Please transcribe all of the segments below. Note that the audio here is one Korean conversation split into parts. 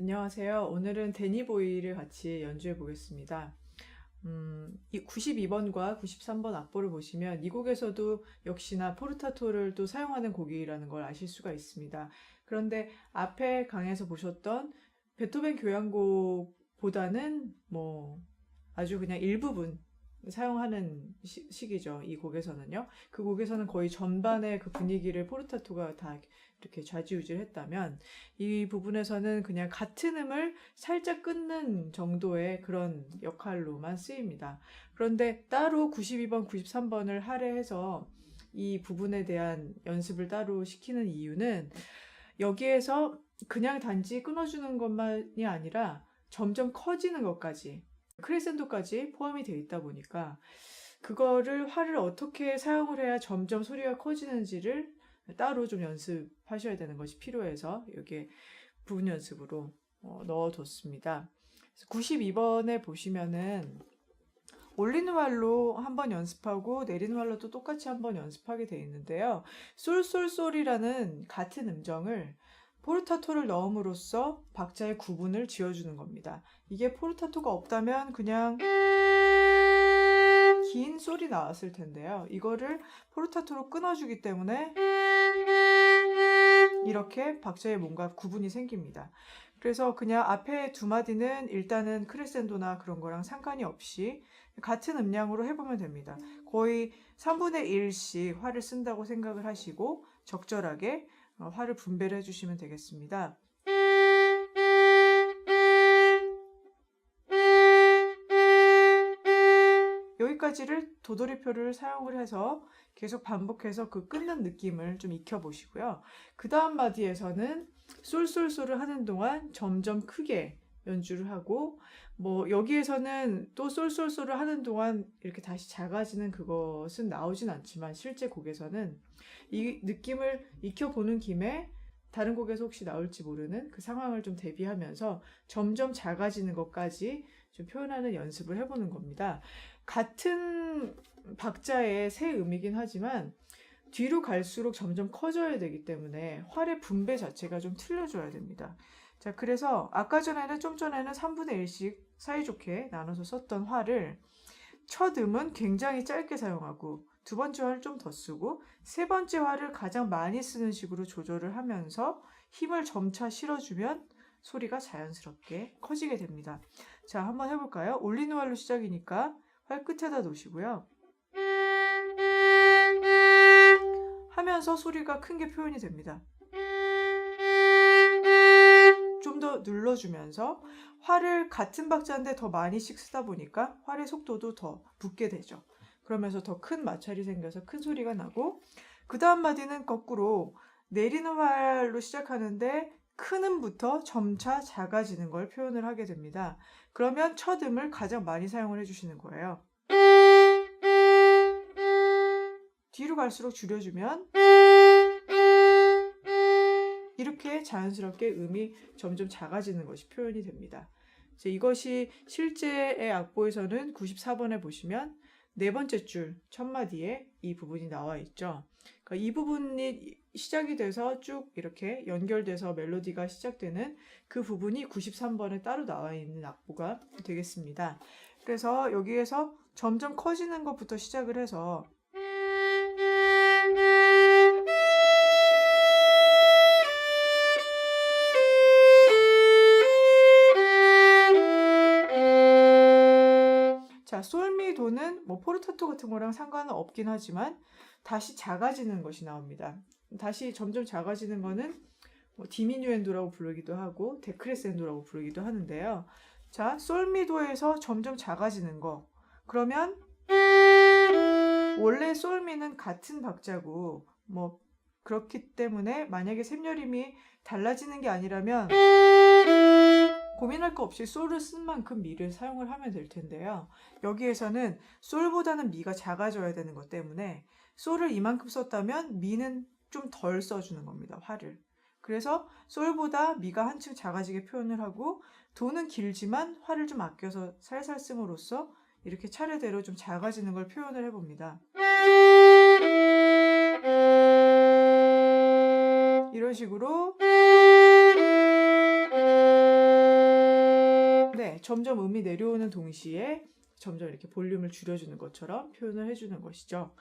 안녕하세요. 오늘은 데니보이를 같이 연주해 보겠습니다. 이 92번과 93번 악보를 보시면 이 곡에서도 역시나 포르타토를 또 사용하는 곡이라는 걸 아실 수가 있습니다. 그런데 앞에 강에서 보셨던 베토벤 교향곡보다는 아주 그냥 일부분 사용하는 식이죠. 이 곡에서는요. 그 곡에서는 거의 전반의 그 분위기를 포르타토가 다 이렇게 좌지우지를 했다면 이 부분에서는 그냥 같은 음을 살짝 끊는 정도의 그런 역할로만 쓰입니다. 그런데 따로 92번, 93번을 할애해서 이 부분에 대한 연습을 따로 시키는 이유는 여기에서 그냥 단지 끊어주는 것만이 아니라 점점 커지는 것까지 크레센도까지 포함이 되어 있다 보니까 그거를 활을 어떻게 사용을 해야 점점 소리가 커지는지를 따로 좀 연습하셔야 되는 것이 필요해서 여기에 부분 연습으로 넣어뒀습니다. 92번에 보시면은 올리는 활로 한번 연습하고 내리는 활로도 똑같이 한번 연습하게 되어 있는데요. 솔솔솔이라는 같은 음정을 포르타토를 넣음으로써 박자의 구분을 지어주는 겁니다. 이게 포르타토가 없다면 그냥 긴 솔이 나왔을 텐데요. 이거를 포르타토로 끊어주기 때문에 이렇게 박자에 뭔가 구분이 생깁니다. 그래서 그냥 앞에 두 마디는 일단은 크레센도나 그런 거랑 상관이 없이 같은 음량으로 해보면 됩니다. 거의 3분의 1씩 활을 쓴다고 생각을 하시고 적절하게 활을 분배를 해주시면 되겠습니다. 여기까지를 도돌이표를 사용을 해서 계속 반복해서 그 끊는 느낌을 좀 익혀보시고요. 그 다음 마디에서는 솔솔솔을 하는 동안 점점 크게 연주를 하고 여기에서는 또 솔솔솔을 하는 동안 이렇게 다시 작아지는 그것은 나오진 않지만 실제 곡에서는 이 느낌을 익혀보는 김에 다른 곡에서 혹시 나올지 모르는 그 상황을 좀 대비하면서 점점 작아지는 것까지 좀 표현하는 연습을 해보는 겁니다. 같은 박자의 새 음이긴 하지만 뒤로 갈수록 점점 커져야 되기 때문에 활의 분배 자체가 좀 틀려져야 됩니다. 자, 그래서 아까 전에는 좀 전에는 3분의 1씩 사이좋게 나눠서 썼던 활을 첫 음은 굉장히 짧게 사용하고 두 번째 활을 좀 더 쓰고 세 번째 활을 가장 많이 쓰는 식으로 조절을 하면서 힘을 점차 실어주면 소리가 자연스럽게 커지게 됩니다. 자, 한번 해볼까요? 올리는 활로 시작이니까 활 끝에다 놓으시고요. 하면서 소리가 큰 게 표현이 됩니다. 좀 더 눌러주면서 활을 같은 박자인데 더 많이씩 쓰다 보니까 활의 속도도 더 붙게 되죠. 그러면서 더 큰 마찰이 생겨서 큰 소리가 나고 그 다음 마디는 거꾸로 내리는 활로 시작하는데 큰 음부터 점차 작아지는 걸 표현을 하게 됩니다. 그러면 첫 음을 가장 많이 사용을 해주시는 거예요. 뒤로 갈수록 줄여주면 이렇게 자연스럽게 음이 점점 작아지는 것이 표현이 됩니다. 이것이 실제의 악보에서는 94번에 보시면 네 번째 줄 첫 마디에 이 부분이 나와 있죠. 그러니까 이 부분이 시작이 돼서 쭉 이렇게 연결돼서 멜로디가 시작되는 그 부분이 93번에 따로 나와 있는 악보가 되겠습니다. 그래서 여기에서 점점 커지는 것부터 시작을 해서 자, 솔미도는 포르타토 같은 거랑 상관은 없긴 하지만 다시 작아지는 것이 나옵니다. 다시 점점 작아지는 거는 디미뉴엔도라고 부르기도 하고 데크레센도라고 부르기도 하는데요. 자, 솔미도에서 점점 작아지는 거. 그러면 원래 솔미는 같은 박자고 그렇기 때문에 만약에 샘여림이 달라지는 게 아니라면 고민할 거 없이 솔을 쓴 만큼 미를 사용을 하면 될 텐데요. 여기에서는 솔보다는 미가 작아져야 되는 것 때문에 솔을 이만큼 썼다면 미는 좀 덜 써주는 겁니다. 활을. 그래서 솔보다 미가 한층 작아지게 표현을 하고 도는 길지만 활을 좀 아껴서 살살 씀으로써 이렇게 차례대로 좀 작아지는 걸 표현을 해봅니다. 이런 식으로 점점 음이 내려오는 동시에 점점 이렇게 볼륨을 줄여주는 것처럼 표현을 해주는 것이죠.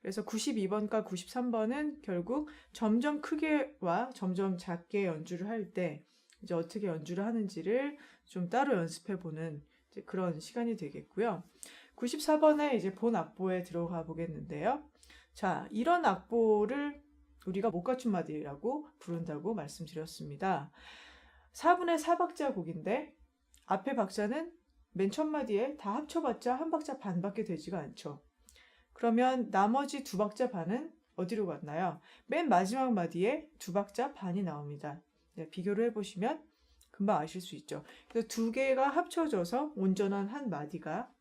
그래서 92번과 93번은 결국 점점 크게와 점점 작게 연주를 할 때 이제 어떻게 연주를 하는지를 좀 따로 연습해 보는 그런 시간이 되겠고요. 94번에 이제 본 악보에 들어가 보겠는데요. 자, 이런 악보를 우리가 못 갖춘 마디라고 부른다고 말씀드렸습니다. 4분의 4박자 곡인데 앞에 박자는 맨 첫 마디에 다 합쳐봤자 한 박자 반밖에 되지가 않죠. 그러면 나머지 두 박자 반은 어디로 갔나요? 맨 마지막 마디에 두 박자 반이 나옵니다. 네, 비교를 해보시면 금방 아실 수 있죠. 그래서 두 개가 합쳐져서 온전한 한 마디가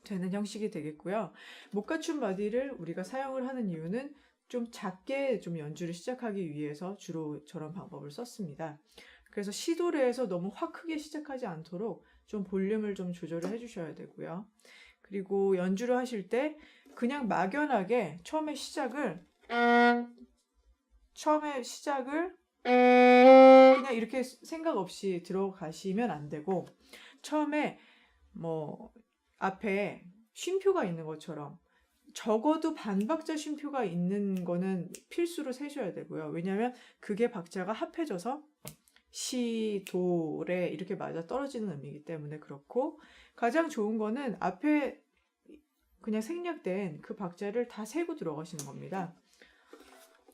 되는 형식이 되겠고요. 못 갖춘 마디를 우리가 사용을 하는 이유는 좀 작게 좀 연주를 시작하기 위해서 주로 저런 방법을 썼습니다. 그래서 시도를 너무 확 크게 시작하지 않도록 좀 볼륨을 좀 조절을 해주셔야 되고요. 그리고 연주를 하실 때 그냥 막연하게 처음에 시작을 그냥 이렇게 생각 없이 들어가시면 안 되고, 처음에 뭐 앞에 쉼표가 있는 것처럼 적어도 반박자 쉼표가 있는 거는 필수로 세셔야 되고요. 왜냐하면 그게 박자가 합해져서 시, 도, 레 이렇게 맞아 떨어지는 음이기 때문에 그렇고, 가장 좋은 거는 앞에 그냥 생략된 그 박자를 다 세고 들어가시는 겁니다.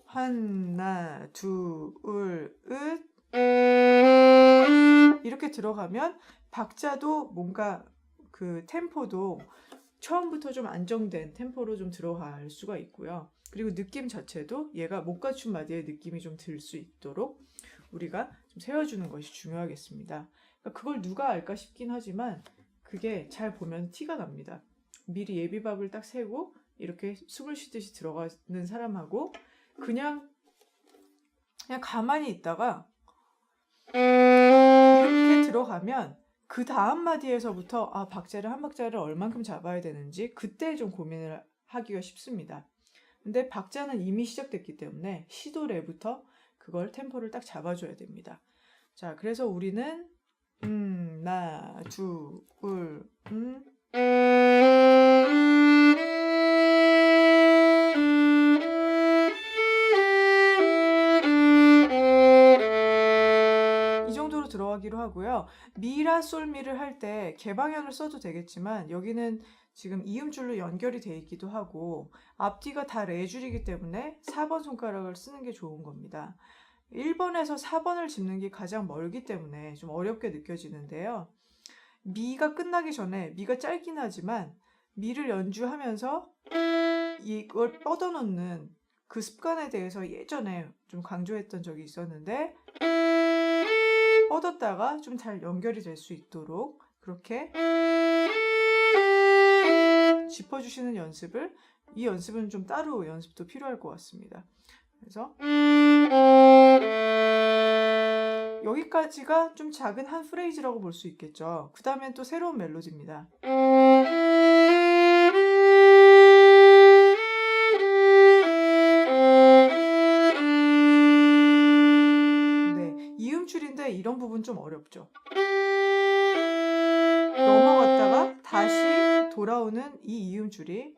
하나, 둘, 으 이렇게 들어가면 박자도 뭔가 그 템포도 처음부터 좀 안정된 템포로 좀 들어갈 수가 있고요. 그리고 느낌 자체도 얘가 못 갖춘 마디의 느낌이 좀 들 수 있도록 우리가 좀 세워주는 것이 중요하겠습니다. 그러니까 그걸 누가 알까 싶긴 하지만 그게 잘 보면 티가 납니다. 미리 예비박을 딱 세고 이렇게 숨을 쉬듯이 들어가는 사람하고 그냥 가만히 있다가 이렇게 들어가면 그 다음 마디에서부터 박자를 한 박자를 얼만큼 잡아야 되는지 그때 좀 고민을 하기가 쉽습니다. 근데 박자는 이미 시작됐기 때문에 시도 레부터 그걸 템포를 딱 잡아줘야 됩니다. 자, 그래서 우리는 나, 두, 이 정도로 들어가기로 하고요. 미라 솔미를 할 때 개방현을 써도 되겠지만 여기는 지금 이음줄로 연결이 돼 있기도 하고 앞뒤가 다 레줄이기 때문에 4번 손가락을 쓰는 게 좋은 겁니다. 1번에서 4번을 짚는 게 가장 멀기 때문에 좀 어렵게 느껴지는데요. 미가 끝나기 전에, 미가 짧긴 하지만 미를 연주하면서 이걸 뻗어놓는 그 습관에 대해서 예전에 좀 강조했던 적이 있었는데, 뻗었다가 좀 잘 연결이 될 수 있도록 그렇게 짚어주시는 연습을, 이 연습은 좀 따로 연습도 필요할 것 같습니다. 그래서 여기까지가 좀 작은 한 프레이즈라고 볼 수 있겠죠. 그 다음엔 또 새로운 멜로디입니다. 네, 이음줄인데 이런 부분 좀 어렵죠. 넘어갔다가 다시 돌아오는 이 이음줄이,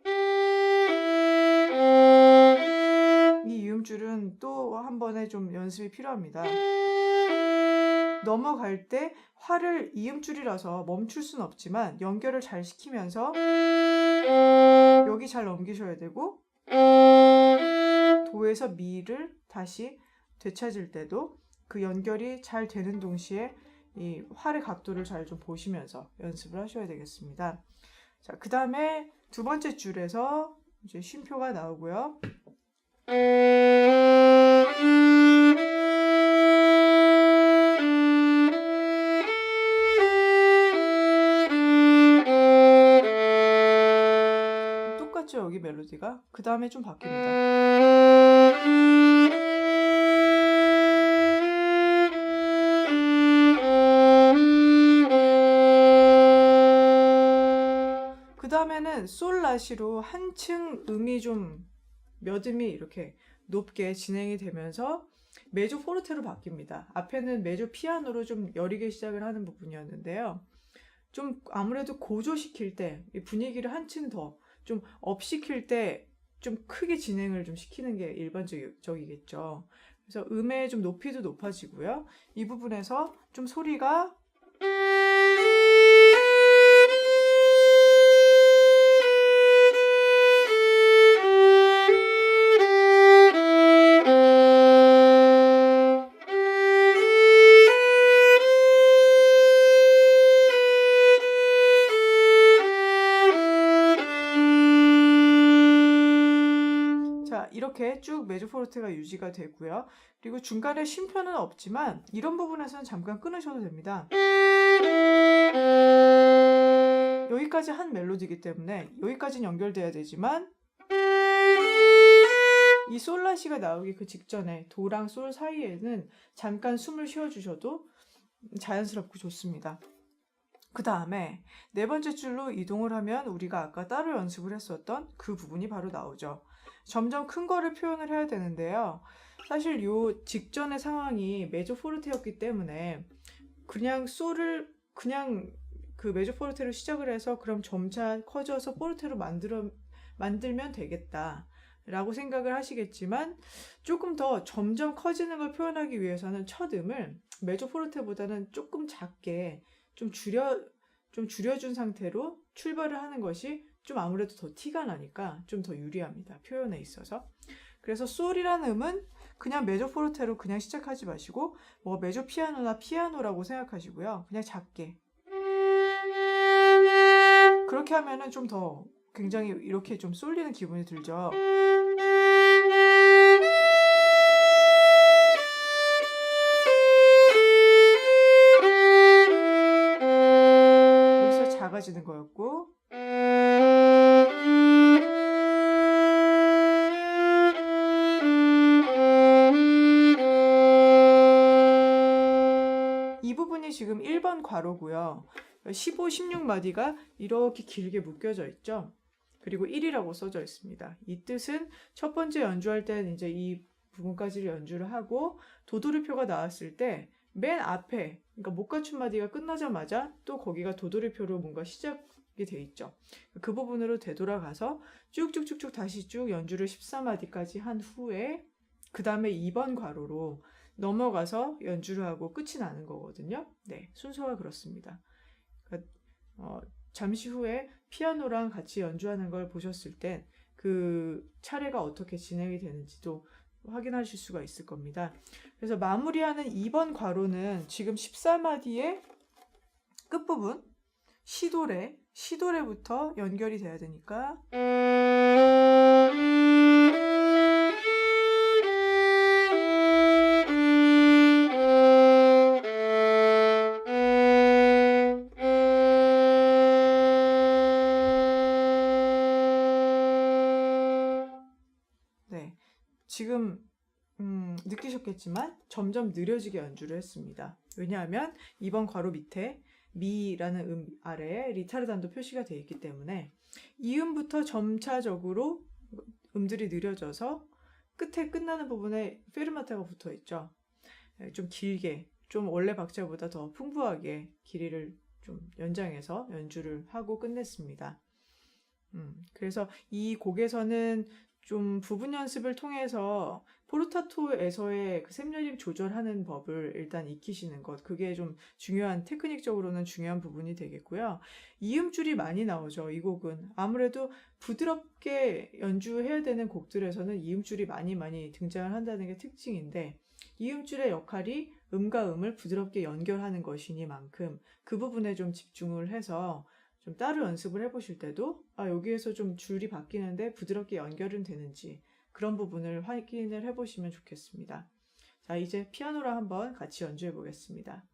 이 이음줄은 또 한 번에 좀 연습이 필요합니다. 넘어갈 때 화를 이음줄이라서 멈출 순 없지만 연결을 잘 시키면서 여기 잘 넘기셔야 되고, 도에서 미를 다시 되찾을 때도 그 연결이 잘 되는 동시에 이 활의 각도를 잘 좀 보시면서 연습을 하셔야 되겠습니다. 자, 그 다음에 두 번째 줄에서 이제 쉼표가 나오고요. 똑같죠, 여기 멜로디가? 그 다음에 좀 바뀝니다. 그 다음에는 솔라시로 한층 음이 좀 몇 음이 이렇게 높게 진행이 되면서 메조 포르테로 바뀝니다. 앞에는 메조 피아노로 좀 여리게 시작을 하는 부분이었는데요. 좀 아무래도 고조시킬 때 이 분위기를 한층 더 좀 업시킬 때 좀 크게 진행을 좀 시키는 게 일반적이겠죠. 그래서 음의 좀 높이도 높아지고요. 이 부분에서 좀 소리가 이렇게 쭉 메조포르테가 유지가 되고요. 그리고 중간에 쉼표는 없지만 이런 부분에서는 잠깐 끊으셔도 됩니다. 여기까지 한 멜로디이기 때문에 여기까지는 연결돼야 되지만 이 솔라시가 나오기 그 직전에 도랑 솔 사이에는 잠깐 숨을 쉬어주셔도 자연스럽고 좋습니다. 그 다음에 네 번째 줄로 이동을 하면 우리가 아까 따로 연습을 했었던 그 부분이 바로 나오죠. 점점 큰 거를 표현을 해야 되는데요. 사실 요 직전의 상황이 메조포르테였기 때문에 그냥 솔을 그냥 그 메조포르테로 시작을 해서 그럼 점차 커져서 포르테로 만들면 되겠다 라고 생각을 하시겠지만 조금 더 점점 커지는 걸 표현하기 위해서는 첫 음을 메조포르테보다는 조금 작게 좀 줄여준 상태로 출발을 하는 것이 좀 아무래도 더 티가 나니까 좀 더 유리합니다. 표현에 있어서. 그래서 솔이라는 음은 그냥 메조포르테로 그냥 시작하지 마시고 뭐 메조 피아노나 피아노라고 생각하시고요. 그냥 작게. 그렇게 하면은 좀 더 굉장히 이렇게 좀 쏠리는 기분이 들죠. 여기서 작아지는 거였고 이 부분이 지금 1번 괄호고요. 15, 16마디가 이렇게 길게 묶여져 있죠. 그리고 1이라고 써져 있습니다. 이 뜻은 첫 번째 연주할 때는 이제 이 부분까지를 연주를 하고 도돌이표가 나왔을 때 맨 앞에 그러니까 못 갖춘 마디가 끝나자마자 또 거기가 도돌이표로 뭔가 시작이 돼 있죠. 그 부분으로 되돌아가서 쭉쭉쭉쭉 다시 쭉 연주를 14마디까지 한 후에 그 다음에 2번 괄호로 넘어가서 연주를 하고 끝이 나는 거거든요. 네, 순서가 그렇습니다. 그러니까, 잠시 후에 피아노랑 같이 연주하는 걸 보셨을 땐 그 차례가 어떻게 진행이 되는지도 확인하실 수가 있을 겁니다. 그래서 마무리하는 2번 괄호는 지금 14마디의 끝부분 시도레부터 연결이 돼야 되니까 지금 느끼셨겠지만 점점 느려지게 연주를 했습니다. 왜냐하면 2번 괄호 밑에 미라는 음 아래에 리타르단도 표시가 되어 있기 때문에 이 음부터 점차적으로 음들이 느려져서 끝에 끝나는 부분에 페르마타가 붙어 있죠. 좀 길게, 좀 원래 박자보다 더 풍부하게 길이를 좀 연장해서 연주를 하고 끝냈습니다. 그래서 이 곡에서는 좀 부분 연습을 통해서 포르타토에서의 그 샘여림 조절하는 법을 일단 익히시는 것, 그게 좀 중요한, 테크닉적으로는 중요한 부분이 되겠고요. 이음줄이 많이 나오죠. 이 곡은 아무래도 부드럽게 연주해야 되는 곡들에서는 이음줄이 많이 등장을 한다는 게 특징인데, 이음줄의 역할이 음과 음을 부드럽게 연결하는 것이니만큼 그 부분에 좀 집중을 해서 좀 따로 연습을 해보실 때도 여기에서 좀 줄이 바뀌는데 부드럽게 연결은 되는지 그런 부분을 확인을 해보시면 좋겠습니다. 자, 이제 피아노랑 한번 같이 연주해 보겠습니다.